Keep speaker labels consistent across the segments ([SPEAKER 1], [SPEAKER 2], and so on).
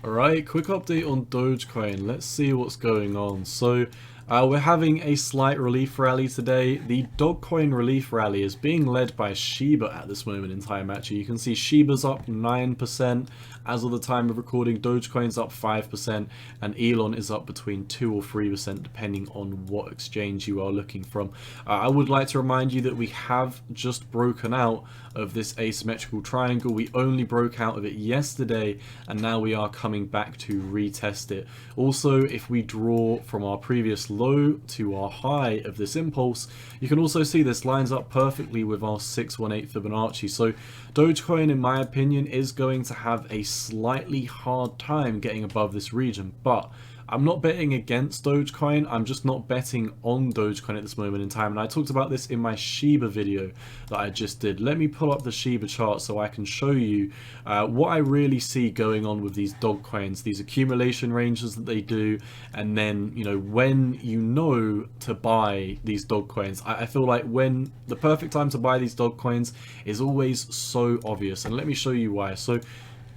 [SPEAKER 1] Alright, quick update on DogeCoin. Let's see what's going on. So, we're having a slight relief rally today. The DogeCoin relief rally is being led by Shiba at this moment in time, actually. You can see Shiba's up 9% as of the time of recording. DogeCoin's up 5%, and ELON is up between 2 or 3% depending on what exchange you are looking from. I would like to remind you that we have just broken out of this asymmetrical triangle. We only broke out of it yesterday, and now we are coming back to retest it. Also, if we draw from our previous low to our high of this impulse, you can also see this lines up perfectly with our 618 Fibonacci. So DogeCoin, in my opinion, is going to have a slightly hard time getting above this region, but I'm not betting against Dogecoin, I'm just not betting on Dogecoin at this moment in time. And I talked about this in my Shiba video that I just did. Let me pull up the Shiba chart so I can show you what I really see going on with these dog coins, these accumulation ranges that they do, and then, you know, when you know to buy these dog coins. I feel like when the perfect time to buy these dog coins is always so obvious, and let me show you why. So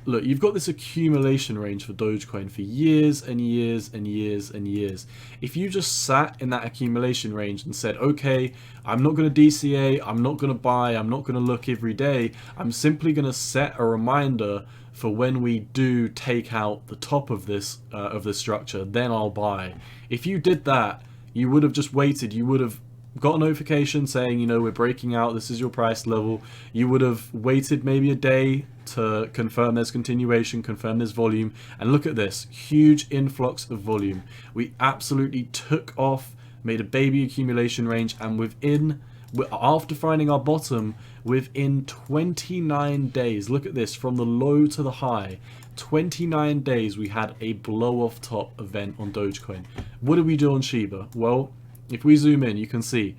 [SPEAKER 1] look, you've got this accumulation range for Dogecoin for years and years and years and years. If you just sat in that accumulation range and said, okay, I'm not going to DCA, I'm not going to buy, I'm not going to look every day, I'm simply going to set a reminder for when we do take out the top of this structure, then I'll buy. If you did that, you would have just waited, you would have got a notification saying, you know, we're breaking out, this is your price level. You would have waited maybe a day to confirm there's continuation, confirm there's volume, and look at this huge influx of volume. We absolutely took off, made a baby accumulation range, and after finding our bottom, within 29 days, look at this, from the low to the high, 29 days we had a blow off top event on Dogecoin. What did we do on Shiba? Well, if we zoom in, you can see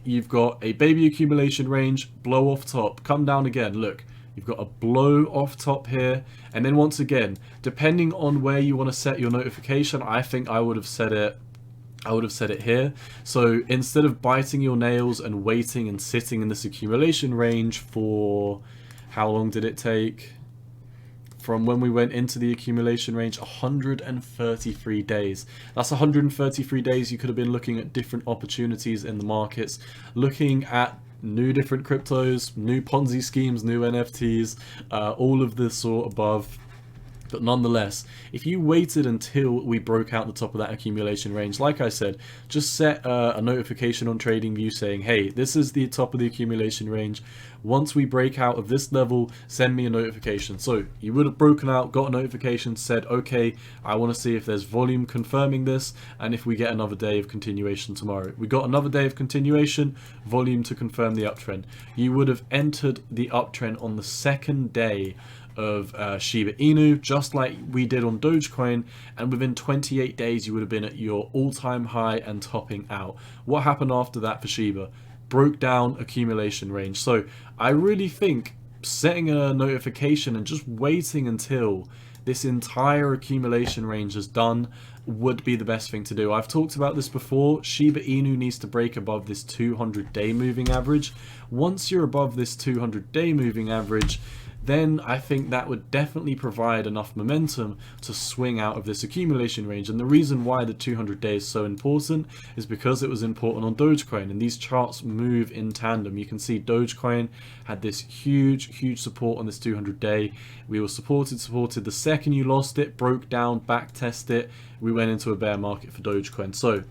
[SPEAKER 1] you've got a baby accumulation range, blow off top, come down again, look, you've got a blow off top here, and then once again, depending on where you want to set your notification, I think I would have set it here. So instead of biting your nails and waiting and sitting in this accumulation range for, how long did it take? From when we went into the accumulation range, 133 days. That's 133 days you could have been looking at different opportunities in the markets, looking at new different cryptos, new Ponzi schemes, new NFTs, all of this sort above. But nonetheless, if you waited until we broke out the top of that accumulation range, like I said, just set a notification on TradingView saying, hey, this is the top of the accumulation range. Once we break out of this level, send me a notification. So you would have broken out, got a notification, said, okay, I want to see if there's volume confirming this, and if we get another day of continuation tomorrow. We got another day of continuation, volume to confirm the uptrend. You would have entered the uptrend on the second day of Shiba Inu, just like we did on Dogecoin, and within 28 days you would have been at your all-time high and topping out. What happened after that for Shiba? Broke down accumulation range. So I really think setting a notification and just waiting until this entire accumulation range is done would be the best thing to do. I've talked about this before. Shiba Inu needs to break above this 200-day moving average. Once you're above this 200-day moving average, then I think that would definitely provide enough momentum to swing out of this accumulation range. And the reason why the 200 day is so important is because it was important on Dogecoin, and these charts move in tandem. You can see Dogecoin had this huge support on this 200 day. We were supported. The second you lost it, broke down, back test it, we went into a bear market for Dogecoin. So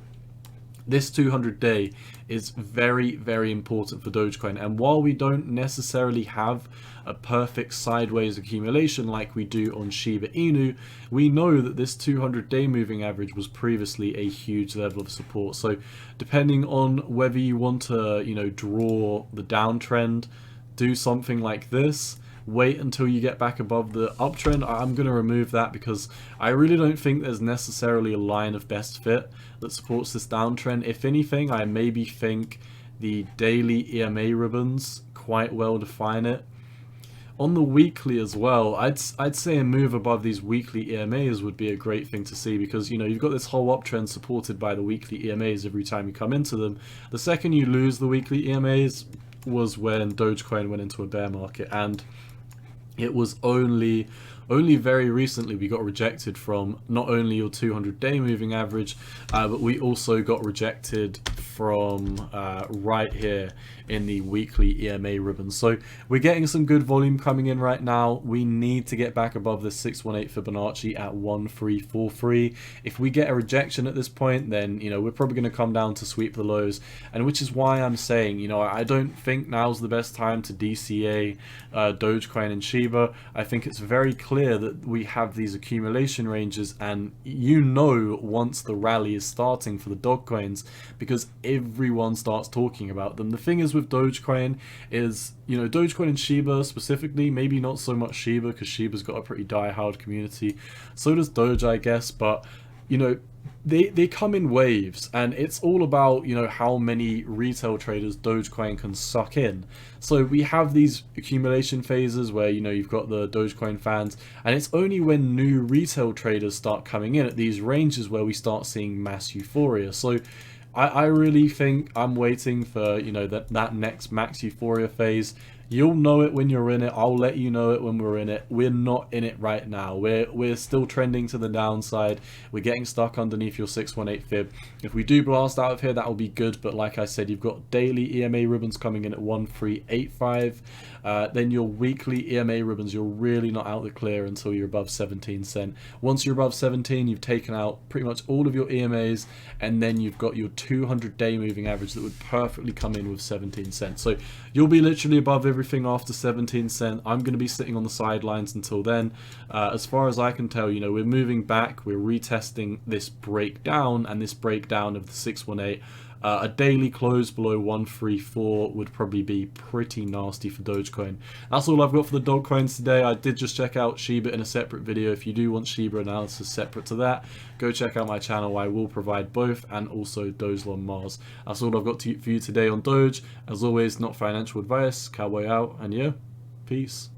[SPEAKER 1] this 200 day is very important for Dogecoin, and while we don't necessarily have a perfect sideways accumulation like we do on Shiba Inu, we know that this 200 day moving average was previously a huge level of support. So depending on whether you want to, you know, draw the downtrend, do something like this, wait until you get back above the uptrend. I'm going to remove that because I really don't think there's necessarily a line of best fit that supports this downtrend. If anything, I maybe think the daily EMA ribbons quite well define it. On the weekly as well, I'd say a move above these weekly EMAs would be a great thing to see, because, you know, you've got this whole uptrend supported by the weekly EMAs every time you come into them. The second you lose the weekly EMAs was when Dogecoin went into a bear market, and it was only very recently we got rejected from not only your 200-day moving average, but we also got rejected from right here in the weekly EMA ribbon. So we're getting some good volume coming in right now. We need to get back above the 618 Fibonacci at 1343. If we get a rejection at this point, then we're probably going to come down to sweep the lows, and which is why I'm saying I don't think now's the best time to DCA Dogecoin and Shiba. I think it's very clear that we have these accumulation ranges, and once the rally is starting for the dog coins, because everyone starts talking about them. The thing is with Dogecoin is, Dogecoin and Shiba specifically, maybe not so much Shiba because Shiba's got a pretty die-hard community. So does Doge, I guess, but they come in waves, and it's all about how many retail traders Dogecoin can suck in. So we have these accumulation phases where you've got the Dogecoin fans, and it's only when new retail traders start coming in at these ranges where we start seeing mass euphoria. So I really think I'm waiting for that next max euphoria phase. You'll know it when you're in it. I'll let you know it when we're in it. We're not in it right now. We're still trending to the downside. We're getting stuck underneath your 618 fib. If we do blast out of here, that will be good. But like I said, you've got daily EMA ribbons coming in at 1385. Then your weekly EMA ribbons, you're really not out the clear until you're above 17 cent. Once you're above 17, you've taken out pretty much all of your EMAs, and then you've got your 200-day moving average that would perfectly come in with 17 cents. So you'll be literally above everything after 17 cent. I'm going to be sitting on the sidelines until then. As far as I can tell, we're moving back. We're retesting this breakdown, and this breakdown of the 618. A daily close below 134 would probably be pretty nasty for Dogecoin. That's all I've got for the dog coins today. I did just check out Shiba in a separate video. If you do want Shiba analysis separate to that, go check out my channel. I will provide both, and also Dogelon Mars. That's all I've got for you today on Doge. As always, not financial advice. Cowboy out, and yeah, peace.